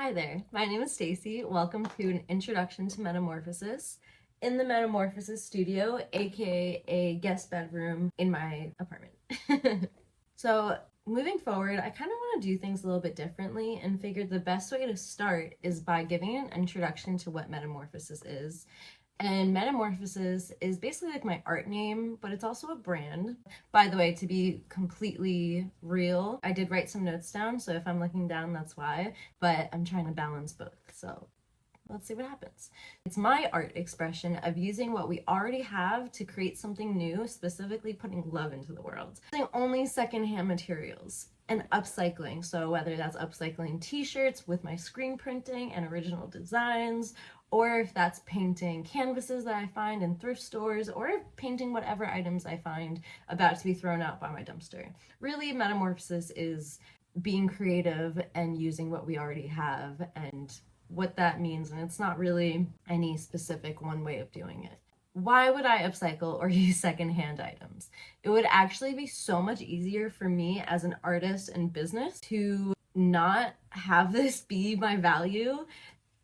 Hi there, my name is Stacy. Welcome to an introduction to Metamorphosis in the Metamorphosis studio, aka a guest bedroom in my apartment. So, moving forward, I kind of want to do things a little bit differently and figured the best way to start is by giving an introduction to what Metamorphosis is. And Metamorphosis is basically like my art name, but it's also a brand. By the way, to be completely real, I did write some notes down, so if I'm looking down, that's why. But I'm trying to balance both, so let's see what happens. It's my art expression of using what we already have to create something new, specifically putting love into the world. Using only secondhand materials and upcycling. So whether that's upcycling t-shirts with my screen printing and original designs, or if that's painting canvases that I find in thrift stores, or painting whatever items I find about to be thrown out by my dumpster. Really, Metamorphosis is being creative and using what we already have and what that means, and it's not really any specific one way of doing it. Why would I upcycle or use secondhand items? It would actually be so much easier for me as an artist and business to not have this be my value,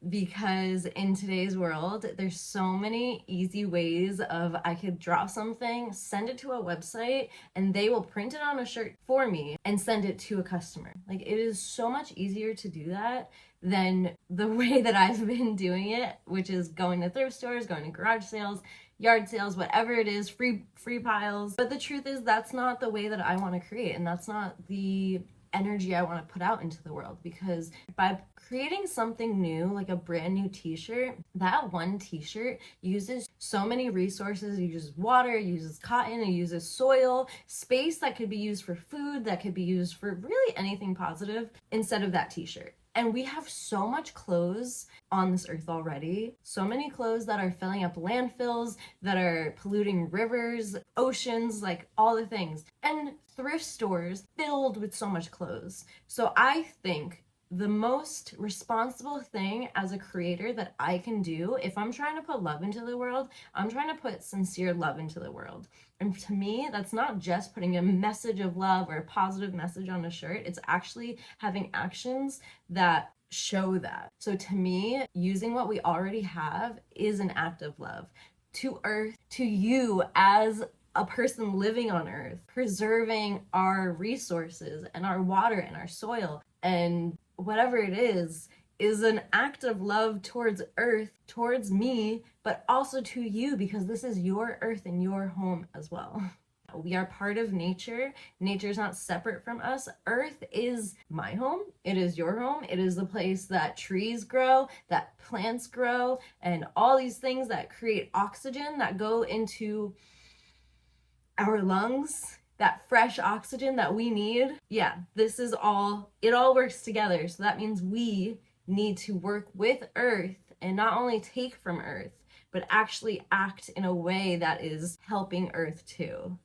because in today's world there's so many easy ways of I could draw something, send it to a website, and they will print it on a shirt for me and send it to a customer. Like, it is so much easier to do that than the way that I've been doing it, which is going to thrift stores, going to garage sales, yard sales, whatever it is, free piles. But the truth is that's not the way that I want to create, and that's not the energy I want to put out into the world, because by creating something new, like a brand new t-shirt, that one t-shirt uses so many resources. It uses water, it uses cotton, it uses soil, space that could be used for food, that could be used for really anything positive instead of that t-shirt. And we have so much clothes on this earth already. So many clothes that are filling up landfills, that are polluting rivers, oceans, like all the things. And thrift stores filled with so much clothes. So I think the most responsible thing as a creator that I can do, if I'm trying to put love into the world, I'm trying to put sincere love into the world. And to me, that's not just putting a message of love or a positive message on a shirt. It's actually having actions that show that. So to me, using what we already have is an act of love to Earth, to you as a person living on Earth, preserving our resources and our water and our soil and whatever it is an act of love towards Earth, towards me, but also to you, because this is your Earth and your home as well. We are part of nature. Nature is not separate from us. Earth is my home. It is your home. It is the place that trees grow, that plants grow, and all these things that create oxygen that go into our lungs, that fresh oxygen that we need. Yeah, this is all, it all works together. So that means we need to work with Earth and not only take from Earth, but actually act in a way that is helping Earth too.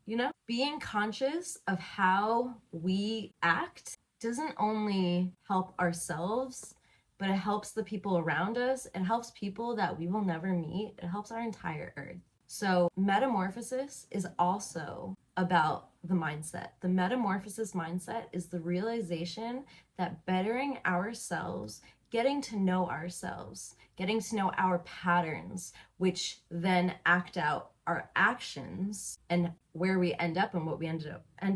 You know, being conscious of how we act doesn't only help ourselves, but it helps the people around us. It helps people that we will never meet. It helps our entire Earth. So Metamorphosis is also about the mindset. The Metamorphosis mindset is the realization that bettering ourselves, getting to know ourselves, getting to know our patterns, which then act out our actions and where we end up and what we end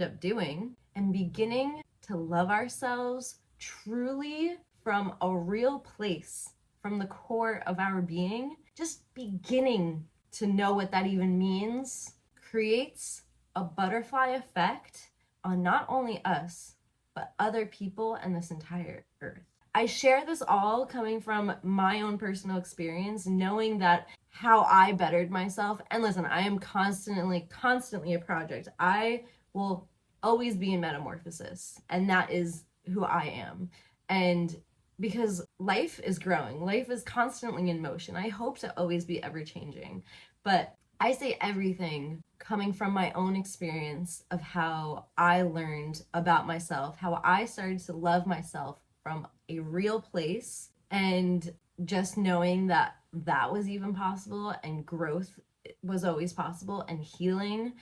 up doing, and beginning to love ourselves truly from a real place, from the core of our being, just beginning to know what that even means, creates a butterfly effect on not only us, but other people and this entire Earth. I share this all coming from my own personal experience, knowing that how I bettered myself. And listen, I am constantly a project. I will always be in metamorphosis, and that is who I am. And because life is growing, life is constantly in motion. I hope to always be ever changing, but I say everything coming from my own experience of how I learned about myself, how I started to love myself from a real place, and just knowing that that was even possible, and growth was always possible, and healing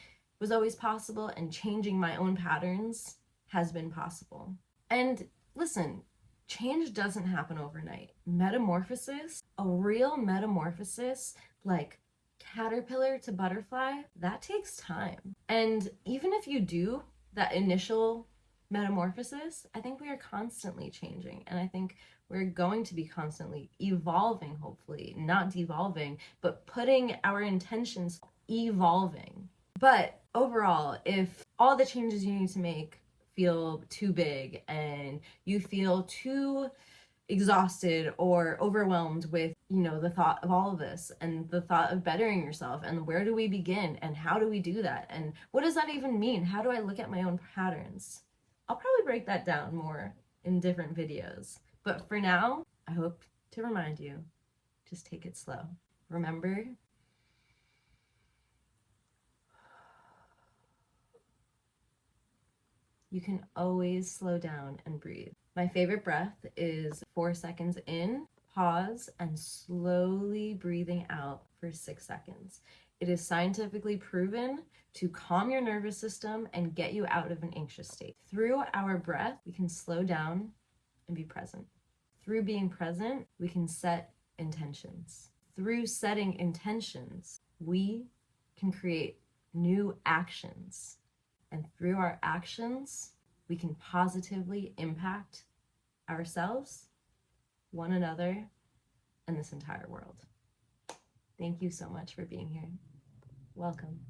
was always possible, and changing my own patterns has been possible. And listen, change doesn't happen overnight. Metamorphosis, a real metamorphosis, like caterpillar to butterfly, that takes time. And even if you do that initial metamorphosis, I think we are constantly changing. And I think we're going to be constantly evolving, hopefully, not devolving, but putting our intentions evolving. But overall, if all the changes you need to make feel too big and you feel too exhausted or overwhelmed with, the thought of all of this and the thought of bettering yourself, and where do we begin and how do we do that and what does that even mean? How do I look at my own patterns? I'll probably break that down more in different videos. But for now, I hope to remind you, just take it slow. Remember, you can always slow down and breathe. My favorite breath is 4 seconds in, pause, and slowly breathing out for 6 seconds. It is scientifically proven to calm your nervous system and get you out of an anxious state. Through our breath, we can slow down and be present. Through being present, we can set intentions. Through setting intentions, we can create new actions. And through our actions, we can positively impact ourselves, one another, and this entire world. Thank you so much for being here. Welcome.